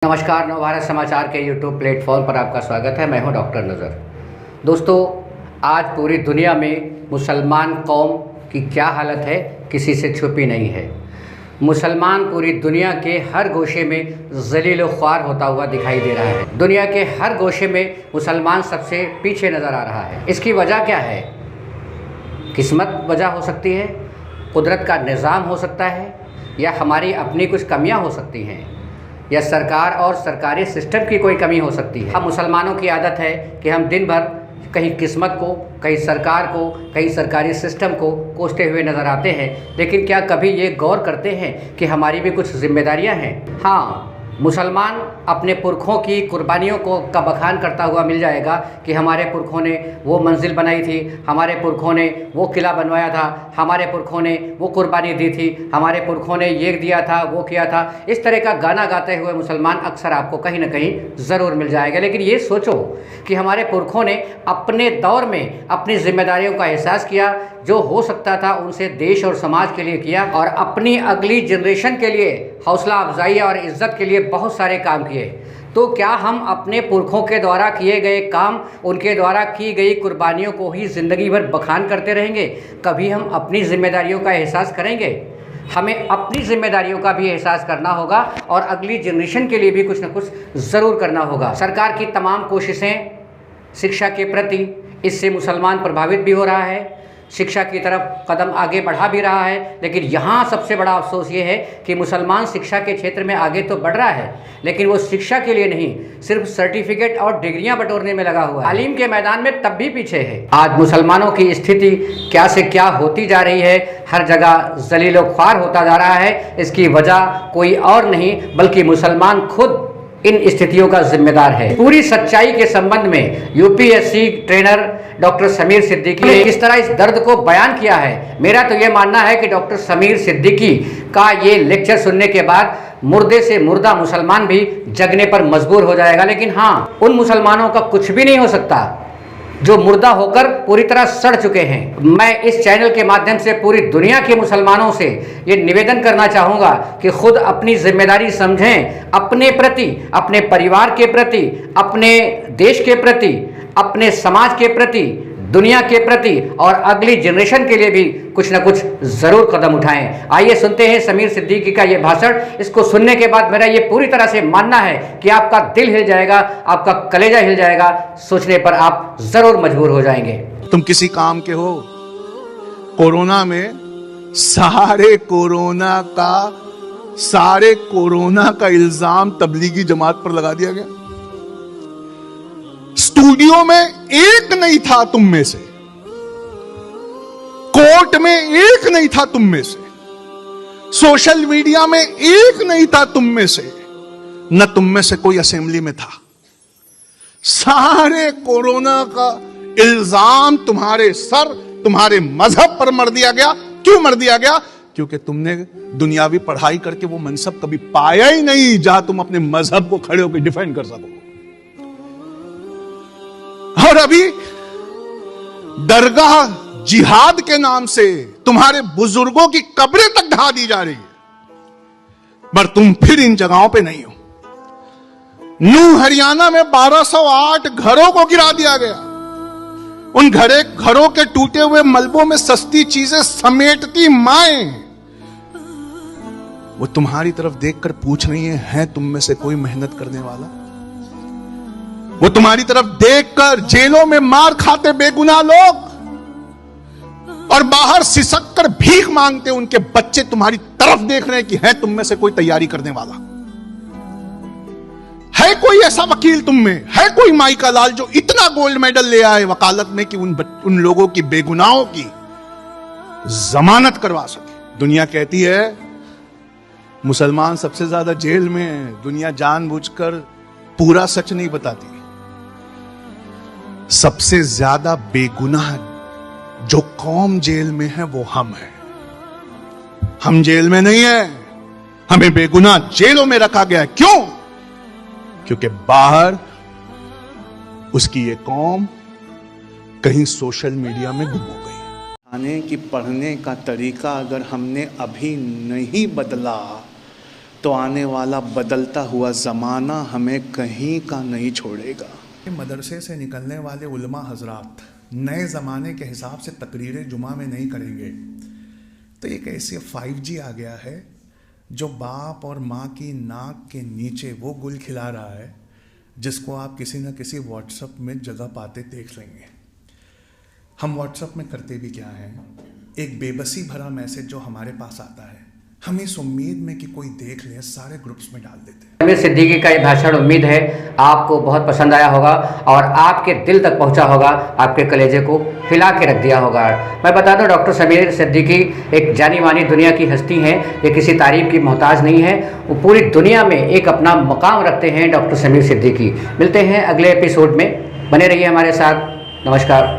नमस्कार, नवभारत समाचार के यूट्यूब प्लेटफॉर्म पर आपका स्वागत है। मैं हूं डॉक्टर नज़र। दोस्तों, आज पूरी दुनिया में मुसलमान कौम की क्या हालत है किसी से छुपी नहीं है। मुसलमान पूरी दुनिया के हर गोशे में ज़लील ख्वार होता हुआ दिखाई दे रहा है। दुनिया के हर गोशे में मुसलमान सबसे पीछे नज़र आ रहा है। इसकी वजह क्या है? किस्मत वजह हो सकती है, कुदरत का निज़ाम हो सकता है, या हमारी अपनी कुछ कमियाँ हो सकती हैं, या सरकार और सरकारी सिस्टम की कोई कमी हो सकती है। हम मुसलमानों की आदत है कि हम दिन भर कहीं किस्मत को, कहीं सरकार को, कहीं सरकारी सिस्टम को कोसते हुए नज़र आते हैं, लेकिन क्या कभी ये गौर करते हैं कि हमारी भी कुछ जिम्मेदारियां हैं? हाँ, मुसलमान अपने पुरखों की कुर्बानियों का बखान करता हुआ मिल जाएगा कि हमारे पुरखों ने वो मंजिल बनाई थी, हमारे पुरखों ने वो किला बनवाया था, हमारे पुरखों ने वो कुर्बानी दी थी, हमारे पुरखों ने ये दिया था, वो किया था। इस तरह का गाना गाते हुए मुसलमान अक्सर आपको कहीं ना कहीं ज़रूर मिल जाएगा। लेकिन ये सोचो कि हमारे पुरखों ने अपने दौर में अपनी जिम्मेदारियों का एहसास किया, जो हो सकता था उनसे देश और समाज के लिए किया, और अपनी अगली जनरेशन के लिए हौसला अफजाई और इज़्ज़त के लिए बहुत सारे काम किए। तो क्या हम अपने पुरखों के द्वारा किए गए काम, उनके द्वारा की गई कुर्बानियों को ही ज़िंदगी भर बखान करते रहेंगे? कभी हम अपनी जिम्मेदारियों का एहसास करेंगे? हमें अपनी जिम्मेदारियों का भी एहसास करना होगा और अगली जनरेशन के लिए भी कुछ न कुछ ज़रूर करना होगा। सरकार की तमाम कोशिशें शिक्षा के प्रति, इससे मुसलमान प्रभावित भी हो रहा है, शिक्षा की तरफ कदम आगे बढ़ा भी रहा है। लेकिन यहाँ सबसे बड़ा अफसोस ये है कि मुसलमान शिक्षा के क्षेत्र में आगे तो बढ़ रहा है, लेकिन वो शिक्षा के लिए नहीं, सिर्फ सर्टिफिकेट और डिग्रियां बटोरने में लगा हुआ है। तालीम के मैदान में तब भी पीछे है। आज मुसलमानों की स्थिति क्या से क्या होती जा रही है, हर जगह जलील ख्वार होता जा रहा है। इसकी वजह कोई और नहीं बल्कि मुसलमान खुद इन स्थितियों का जिम्मेदार है। पूरी सच्चाई के संबंध में UPSC trainer doctor Sameer Siddiqui ने किस तरह इस दर्द को बयान किया है, मेरा तो ये मानना है कि डॉक्टर समीर सिद्दीकी का ये लेक्चर सुनने के बाद मुर्दे से मुर्दा मुसलमान भी जगने पर मजबूर हो जाएगा। लेकिन हाँ, उन मुसलमानों का कुछ भी नहीं हो सकता जो मुर्दा होकर पूरी तरह सड़ चुके हैं। मैं इस चैनल के माध्यम से पूरी दुनिया के मुसलमानों से ये निवेदन करना चाहूँगा कि खुद अपनी जिम्मेदारी समझें, अपने प्रति, अपने परिवार के प्रति, अपने देश के प्रति, अपने समाज के प्रति, दुनिया के प्रति और अगली जनरेशन के लिए भी कुछ न कुछ ज़रूर कदम उठाएं। आइए सुनते हैं समीर सिद्दीकी का ये भाषण। इसको सुनने के बाद मेरा ये पूरी तरह से मानना है कि आपका दिल हिल जाएगा, आपका कलेजा हिल जाएगा, सोचने पर आप ज़रूर मजबूर हो जाएंगे। तुम किसी काम के हो? कोरोना में सारे कोरोना का इल्जाम तबलीगी जमात पर लगा दिया गया। स्टूडियो में एक नहीं था तुम में से, कोर्ट में एक नहीं था तुम में से, सोशल मीडिया में एक नहीं था तुम में से, न तुम में से कोई असेंबली में था। सारे कोरोना का इल्जाम तुम्हारे सर, तुम्हारे मजहब पर मर दिया गया। क्यों मर दिया गया? क्योंकि तुमने दुनियावी पढ़ाई करके वो मनसब कभी पाया ही नहीं जहां तुम अपने मजहब को खड़े होकर डिफेंड कर सको। और अभी दरगाह जिहाद के नाम से तुम्हारे बुजुर्गों की कब्रें तक ढा दी जा रही है, पर तुम फिर इन जगहों पे नहीं हो। न्यू हरियाणा में 1208 घरों को गिरा दिया गया। उन घरों के टूटे हुए मलबों में सस्ती चीजें समेटती माएं वो तुम्हारी तरफ देखकर पूछ रही है तुम में से कोई मेहनत करने वाला? वो तुम्हारी तरफ देखकर जेलों में मार खाते बेगुनाह लोग और बाहर सिसक कर भीख मांगते उनके बच्चे तुम्हारी तरफ देख रहे हैं कि है तुम में से कोई तैयारी करने वाला? है कोई ऐसा वकील तुम में? है कोई माइका लाल जो इतना गोल्ड मेडल ले आए वकालत में कि उन लोगों की बेगुनाहों की जमानत करवा सके? दुनिया कहती है मुसलमान सबसे ज्यादा जेल में है। दुनिया जानबूझकर पूरा सच नहीं बताती। सबसे ज्यादा बेगुनाह जो कौम जेल में है वो हम हैं। हम जेल में नहीं है, हमें बेगुनाह जेलों में रखा गया है। क्यों? क्योंकि बाहर उसकी ये कौम कहीं सोशल मीडिया में गुम हो गई। आने की पढ़ने का तरीका अगर हमने अभी नहीं बदला तो आने वाला बदलता हुआ ज़माना हमें कहीं का नहीं छोड़ेगा। मदरसे से निकलने वाले उलमा हजरात नए ज़माने के हिसाब से तकरीरें जुमा में नहीं करेंगे। तो एक ऐसे 5G आ गया है जो बाप और माँ की नाक के नीचे वो गुल खिला रहा है जिसको आप किसी न किसी व्हाट्सएप में जगह पाते देख लेंगे। हम व्हाट्सएप में करते भी क्या हैं, एक बेबसी भरा मैसेज जो हमारे पास आता है हम इस उम्मीद में कि कोई देख ले सारे ग्रुप्स में डाल देते हैं। समीर सिद्दीकी का ये भाषण उम्मीद है आपको बहुत पसंद आया होगा और आपके दिल तक पहुंचा होगा, आपके कलेजे को हिला के रख दिया होगा। मैं बता दूं डॉक्टर समीर सिद्दीकी एक जानी मानी दुनिया की हस्ती हैं, ये किसी तारीफ की मोहताज नहीं है, वो पूरी दुनिया में एक अपना मकाम रखते हैं डॉक्टर समीर सिद्दीकी। मिलते हैं अगले एपिसोड में, बने रहिए हमारे साथ। नमस्कार।